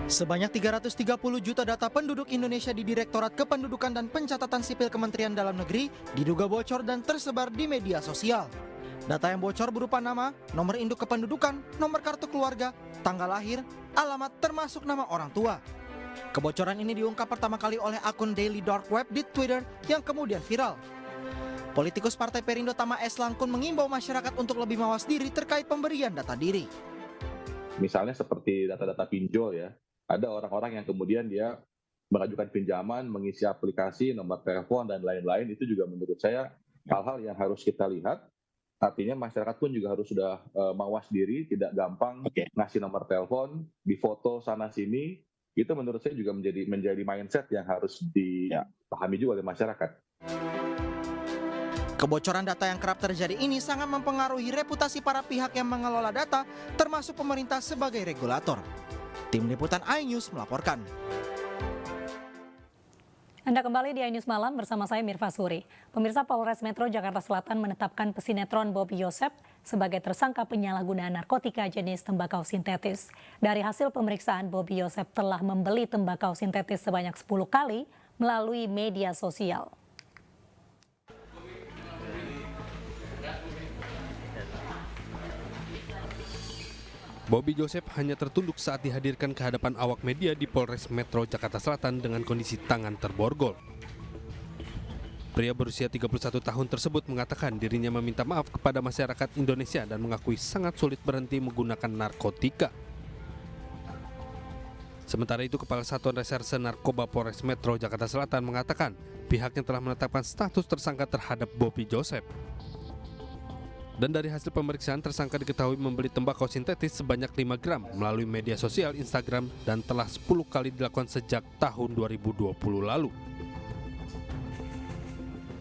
Sebanyak 330 juta data penduduk Indonesia di Direktorat Kependudukan dan Pencatatan Sipil Kementerian Dalam Negeri diduga bocor dan tersebar di media sosial. Data yang bocor berupa nama, nomor induk kependudukan, nomor kartu keluarga, tanggal lahir, alamat termasuk nama orang tua. Kebocoran ini diungkap pertama kali oleh akun Daily Dark Web di Twitter yang kemudian viral. Politikus Partai Perindo Tama S. Langkun mengimbau masyarakat untuk lebih mawas diri terkait pemberian data diri. Misalnya seperti data-data pinjol ya, ada orang-orang yang kemudian dia mengajukan pinjaman, mengisi aplikasi, nomor telepon, dan lain-lain. Itu juga menurut saya hal-hal yang harus kita lihat. Artinya masyarakat pun juga harus sudah mawas diri, tidak gampang ngasih nomor telepon, difoto sana-sini. Itu menurut saya juga menjadi mindset yang harus dipahami juga oleh masyarakat. Kebocoran data yang kerap terjadi ini sangat mempengaruhi reputasi para pihak yang mengelola data, termasuk pemerintah sebagai regulator. Tim Liputan iNews melaporkan. Anda kembali di iNews Malam bersama saya Mirva Suri. Pemirsa, Polres Metro Jakarta Selatan menetapkan pesinetron Bobby Joseph sebagai tersangka penyalahgunaan narkotika jenis tembakau sintetis. Dari hasil pemeriksaan, Bobby Joseph telah membeli tembakau sintetis sebanyak 10 kali melalui media sosial. Bobby Joseph hanya tertunduk saat dihadirkan ke hadapan awak media di Polres Metro Jakarta Selatan dengan kondisi tangan terborgol. Pria berusia 31 tahun tersebut mengatakan dirinya meminta maaf kepada masyarakat Indonesia dan mengakui sangat sulit berhenti menggunakan narkotika. Sementara itu, Kepala Satuan Reserse Narkoba Polres Metro Jakarta Selatan mengatakan pihaknya telah menetapkan status tersangka terhadap Bobby Joseph. Dan dari hasil pemeriksaan, tersangka diketahui membeli tembakau sintetis sebanyak 5 gram melalui media sosial Instagram dan telah 10 kali dilakukan sejak tahun 2020 lalu.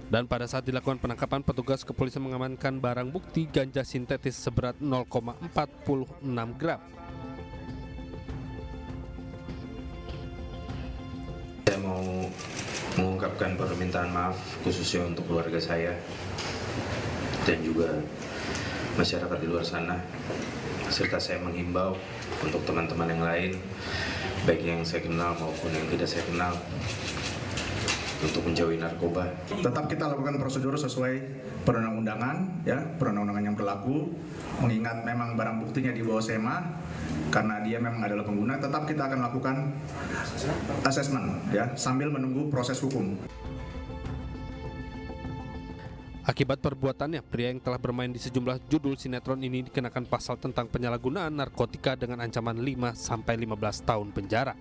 Dan pada saat dilakukan penangkapan, petugas kepolisian mengamankan barang bukti ganja sintetis seberat 0,46 gram. Saya mau mengungkapkan permintaan maaf khususnya untuk keluarga saya dan juga masyarakat di luar sana, serta saya menghimbau untuk teman-teman yang lain, baik yang saya kenal maupun yang tidak saya kenal, untuk menjauhi narkoba. Tetap kita lakukan prosedur sesuai perundang-undangan, ya, perundang-undangan yang berlaku. Mengingat memang barang buktinya di bawah SEMA, karena dia memang adalah pengguna, tetap kita akan lakukan asesmen, ya, sambil menunggu proses hukum. Akibat perbuatannya, pria yang telah bermain di sejumlah judul sinetron ini dikenakan pasal tentang penyalahgunaan narkotika dengan ancaman 5-15 tahun penjara.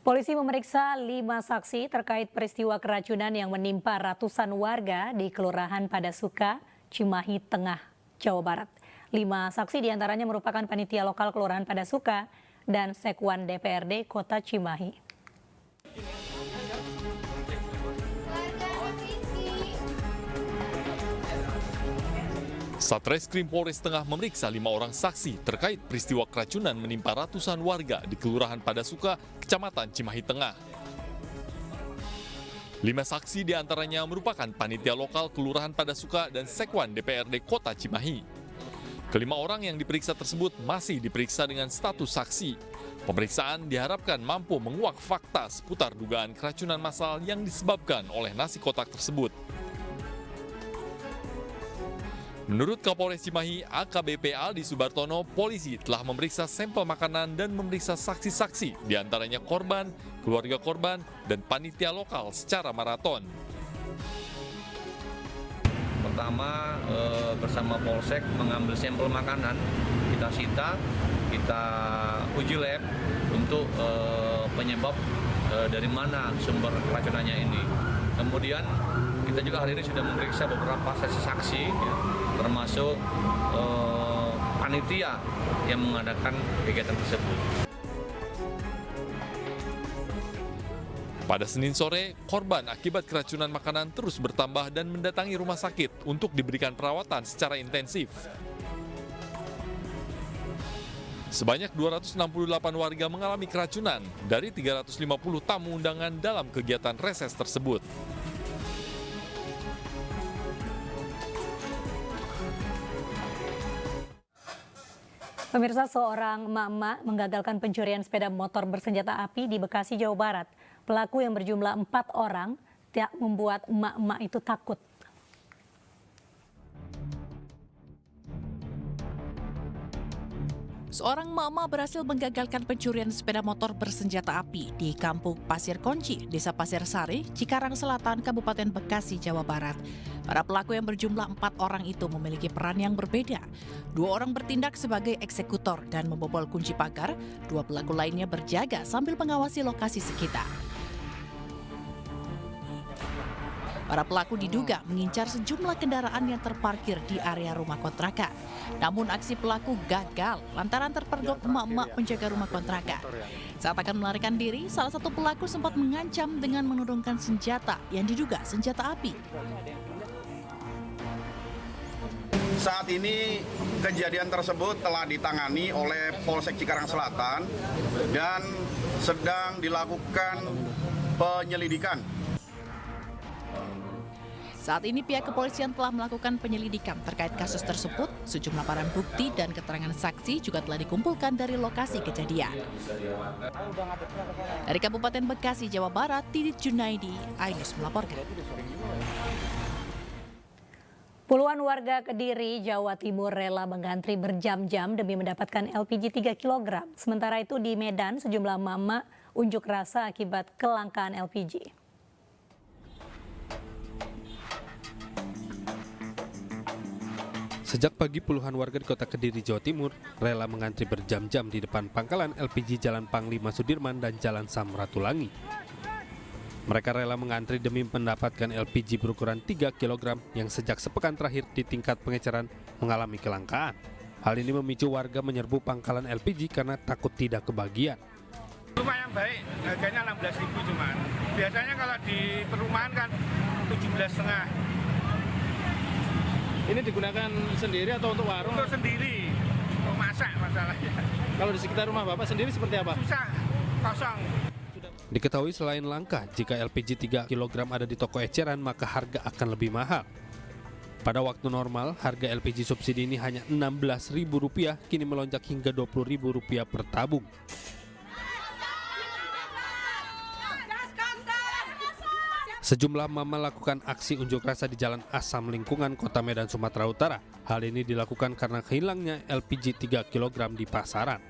Polisi memeriksa 5 saksi terkait peristiwa keracunan yang menimpa ratusan warga di Kelurahan Padasuka, Cimahi Tengah, Jawa Barat. 5 saksi diantaranya merupakan panitia lokal Kelurahan Padasuka dan Sekwan DPRD Kota Cimahi. Satreskrim Polres Tengah memeriksa 5 orang saksi terkait peristiwa keracunan menimpa ratusan warga di Kelurahan Padasuka, Kecamatan Cimahi Tengah. 5 saksi diantaranya merupakan panitia lokal Kelurahan Padasuka dan Sekwan DPRD Kota Cimahi. Kelima orang yang diperiksa tersebut masih diperiksa dengan status saksi. Pemeriksaan diharapkan mampu menguak fakta seputar dugaan keracunan massal yang disebabkan oleh nasi kotak tersebut. Menurut Kapolres Cimahi, AKBP Aldi Subartono, polisi telah memeriksa sampel makanan dan memeriksa saksi-saksi, diantaranya korban, keluarga korban, dan panitia lokal secara maraton. Pertama, bersama Polsek mengambil sampel makanan, kita sita, kita uji lab untuk penyebab dari mana sumber keracunannya ini. Kemudian kita juga hari ini sudah memeriksa beberapa saksi-saksi, ya, termasuk panitia yang mengadakan kegiatan tersebut. Pada Senin sore, korban akibat keracunan makanan terus bertambah dan mendatangi rumah sakit untuk diberikan perawatan secara intensif. Sebanyak 268 warga mengalami keracunan dari 350 tamu undangan dalam kegiatan reses tersebut. Pemirsa, seorang emak-emak menggagalkan pencurian sepeda motor bersenjata api di Bekasi, Jawa Barat. Pelaku yang berjumlah 4 orang tidak membuat emak-emak itu takut. Seorang emak-emak berhasil menggagalkan pencurian sepeda motor bersenjata api di Kampung Pasir Konci, Desa Pasir Sari, Cikarang Selatan, Kabupaten Bekasi, Jawa Barat. Para pelaku yang berjumlah 4 orang itu memiliki peran yang berbeda. 2 orang bertindak sebagai eksekutor dan membobol kunci pagar, 2 pelaku lainnya berjaga sambil mengawasi lokasi sekitar. Para pelaku diduga mengincar sejumlah kendaraan yang terparkir di area rumah kontrakan. Namun aksi pelaku gagal lantaran terpergok emak-emak penjaga rumah kontrakan. Saat akan melarikan diri, salah satu pelaku sempat mengancam dengan menurunkan senjata yang diduga senjata api. Saat ini kejadian tersebut telah ditangani oleh Polsek Cikarang Selatan dan sedang dilakukan penyelidikan. Saat ini pihak kepolisian telah melakukan penyelidikan terkait kasus tersebut. Sejumlah barang bukti dan keterangan saksi juga telah dikumpulkan dari lokasi kejadian. Dari Kabupaten Bekasi, Jawa Barat, Tidit Junaidi, iNews melaporkan. Puluhan warga Kediri, Jawa Timur rela mengantri berjam-jam demi mendapatkan LPG 3 kg. Sementara itu di Medan, sejumlah mama unjuk rasa akibat kelangkaan LPG. Sejak pagi puluhan warga di kota Kediri, Jawa Timur rela mengantri berjam-jam di depan pangkalan LPG Jalan Panglima Sudirman dan Jalan Samratulangi. Mereka rela mengantri demi mendapatkan LPG berukuran 3 kg yang sejak sepekan terakhir di tingkat pengeceran mengalami kelangkaan. Hal ini memicu warga menyerbu pangkalan LPG karena takut tidak kebagian. Lumayan baik, harganya 16.000 cuman. Biasanya kalau di perumahan kan 17,5. Ini digunakan sendiri atau untuk warung? Untuk sendiri, untuk masak masalahnya. Kalau di sekitar rumah Bapak sendiri seperti apa? Susah, kosong. Diketahui selain langka, jika LPG 3 kg ada di toko eceran maka harga akan lebih mahal. Pada waktu normal, harga LPG subsidi ini hanya Rp16.000, kini melonjak hingga Rp20.000 per tabung. Sejumlah mama lakukan aksi unjuk rasa di Jalan Asam Lingkungan, Kota Medan, Sumatera Utara. Hal ini dilakukan karena hilangnya LPG 3 kg di pasaran.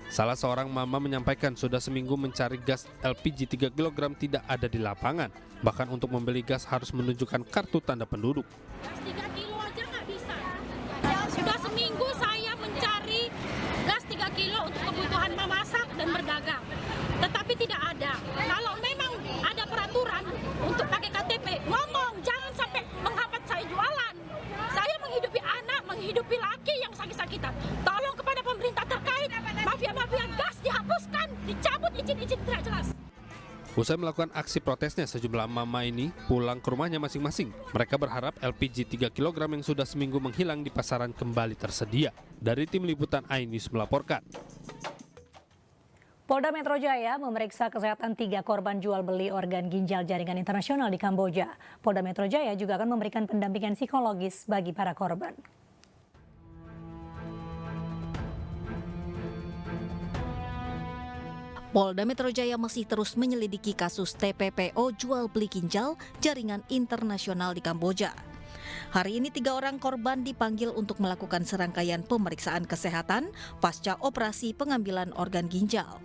Salah seorang mama menyampaikan sudah seminggu mencari gas LPG 3 kg tidak ada di lapangan. Bahkan untuk membeli gas harus menunjukkan kartu tanda penduduk. Gas 3 kilo aja nggak bisa. Sudah seminggu saya mencari gas 3 kilo untuk kebutuhan memasak dan berdagang. Tetapi tidak ada. Kalau memang ada peraturan untuk pakai KTP, ngomong, jangan sampai menghambat saya jualan. Saya menghidupi anak, menghidupi laki yang sakit-sakitan. Tolong kepada pemerintah terkait, mafia-mafia gas dihapuskan, dicabut izin-izin tidak jelas. Usai melakukan aksi protesnya, sejumlah mama ini pulang ke rumahnya masing-masing. Mereka berharap LPG 3 kg yang sudah seminggu menghilang di pasaran kembali tersedia. Dari tim liputan iNews melaporkan. Polda Metro Jaya memeriksa kesehatan 3 korban jual beli organ ginjal jaringan internasional di Kamboja. Polda Metro Jaya juga akan memberikan pendampingan psikologis bagi para korban. Polda Metro Jaya masih terus menyelidiki kasus TPPO jual beli ginjal jaringan internasional di Kamboja. Hari ini 3 orang korban dipanggil untuk melakukan serangkaian pemeriksaan kesehatan pasca operasi pengambilan organ ginjal.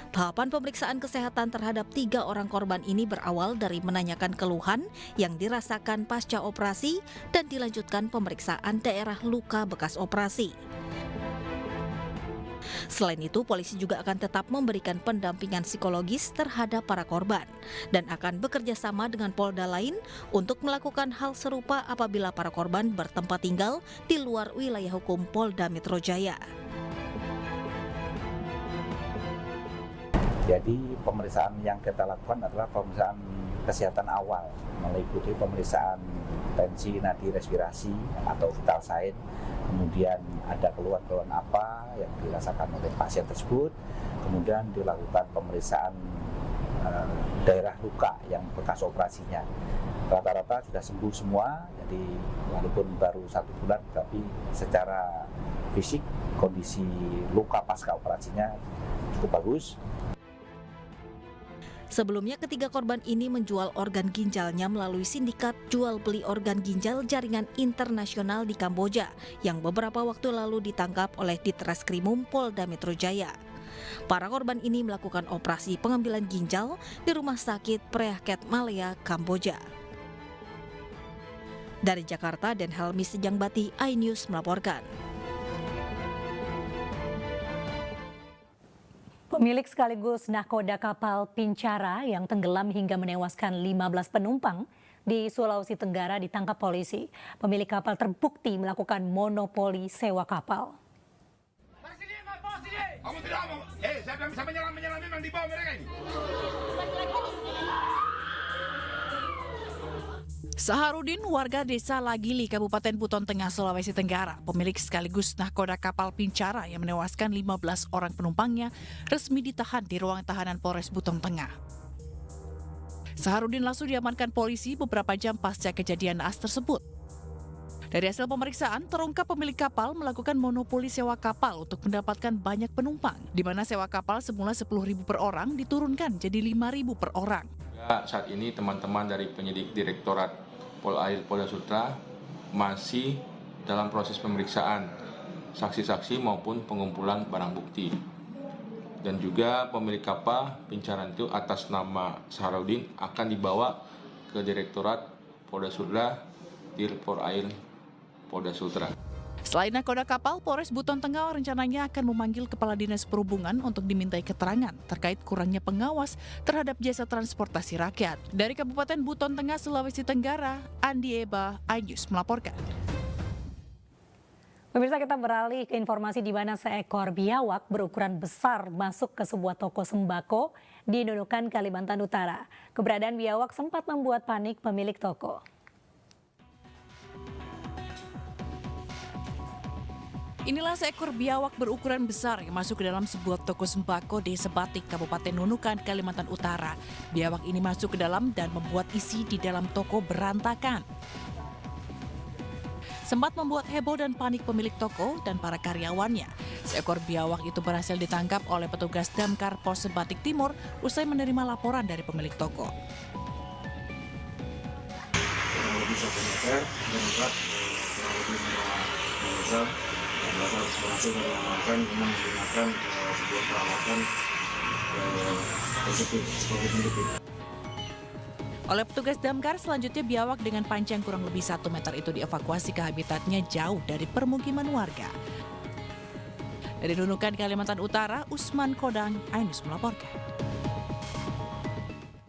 Tahapan pemeriksaan kesehatan terhadap 3 orang korban ini berawal dari menanyakan keluhan yang dirasakan pasca operasi dan dilanjutkan pemeriksaan daerah luka bekas operasi. Selain itu, polisi juga akan tetap memberikan pendampingan psikologis terhadap para korban dan akan bekerja sama dengan Polda lain untuk melakukan hal serupa apabila para korban bertempat tinggal di luar wilayah hukum Polda Metro Jaya. Jadi pemeriksaan yang kita lakukan adalah pemeriksaan kesehatan awal, meliputi pemeriksaan tensi nadi respirasi atau vital sign, kemudian ada keluhan-keluhan apa yang dirasakan oleh pasien tersebut, kemudian dilakukan pemeriksaan daerah luka yang bekas operasinya. rata-rata sudah sembuh semua, jadi walaupun baru 1 bulan tapi secara fisik kondisi luka pasca operasinya cukup bagus. Sebelumnya ketiga korban ini menjual organ ginjalnya melalui sindikat jual beli organ ginjal jaringan internasional di Kamboja yang beberapa waktu lalu ditangkap oleh Ditreskrimum Polda Metro Jaya. Para korban ini melakukan operasi pengambilan ginjal di Rumah Sakit Preahket Malaya, Kamboja. Dari Jakarta, Den Helmi Sejangbati, iNews melaporkan. Pemilik sekaligus nahkoda kapal Pincara yang tenggelam hingga menewaskan 15 penumpang di Sulawesi Tenggara ditangkap polisi. Pemilik kapal terbukti melakukan monopoli sewa kapal. Kamu tidak mau? Saya bilang bisa menyelam memang di bawah mereka ini. Saharudin, warga desa Lagili, Kabupaten Buton Tengah, Sulawesi Tenggara, pemilik sekaligus nahkoda kapal Pincara yang menewaskan 15 orang penumpangnya, resmi ditahan di ruang tahanan Polres Buton Tengah. Saharudin langsung diamankan polisi beberapa jam pasca kejadian naas tersebut. Dari hasil pemeriksaan, terungkap pemilik kapal melakukan monopoli sewa kapal untuk mendapatkan banyak penumpang, di mana sewa kapal semula 10.000 per orang diturunkan jadi 5.000 per orang. Saat ini teman-teman dari penyidik Direktorat Polair Polda Sultra masih dalam proses pemeriksaan saksi-saksi maupun pengumpulan barang bukti. Dan juga pemilik kapal Pincara itu atas nama Saharudin akan dibawa ke Direktorat Polda Sultra, Dirpolair Polda Sultra. Selain nahkoda kapal, Polres Buton Tengah rencananya akan memanggil Kepala Dinas Perhubungan untuk dimintai keterangan terkait kurangnya pengawas terhadap jasa transportasi rakyat. Dari Kabupaten Buton Tengah, Sulawesi Tenggara, Andi Eba, iNews melaporkan. Pemirsa, kita beralih ke informasi di mana seekor biawak berukuran besar masuk ke sebuah toko sembako di Nunukan, Kalimantan Utara. Keberadaan biawak sempat membuat panik pemilik toko. Inilah seekor biawak berukuran besar yang masuk ke dalam sebuah toko sembako di Sebatik, Kabupaten Nunukan, Kalimantan Utara. Biawak ini masuk ke dalam dan membuat isi di dalam toko berantakan. Sempat membuat heboh dan panik pemilik toko dan para karyawannya. Seekor biawak itu berhasil ditangkap oleh petugas Damkar Pos Sebatik Timur usai menerima laporan dari pemilik toko. Kurang lebih 1 meter, berat kurang lebih 5 meter. Berhasil mengamankan memang menggunakan sebuah peralatan tersebut sebagai pendukung. Oleh petugas Damkar, selanjutnya biawak dengan panjang kurang lebih 1 meter itu dievakuasi ke habitatnya jauh dari permukiman warga. Dari Nunukan, Kalimantan Utara, Usman Kodang, iNews melaporkan.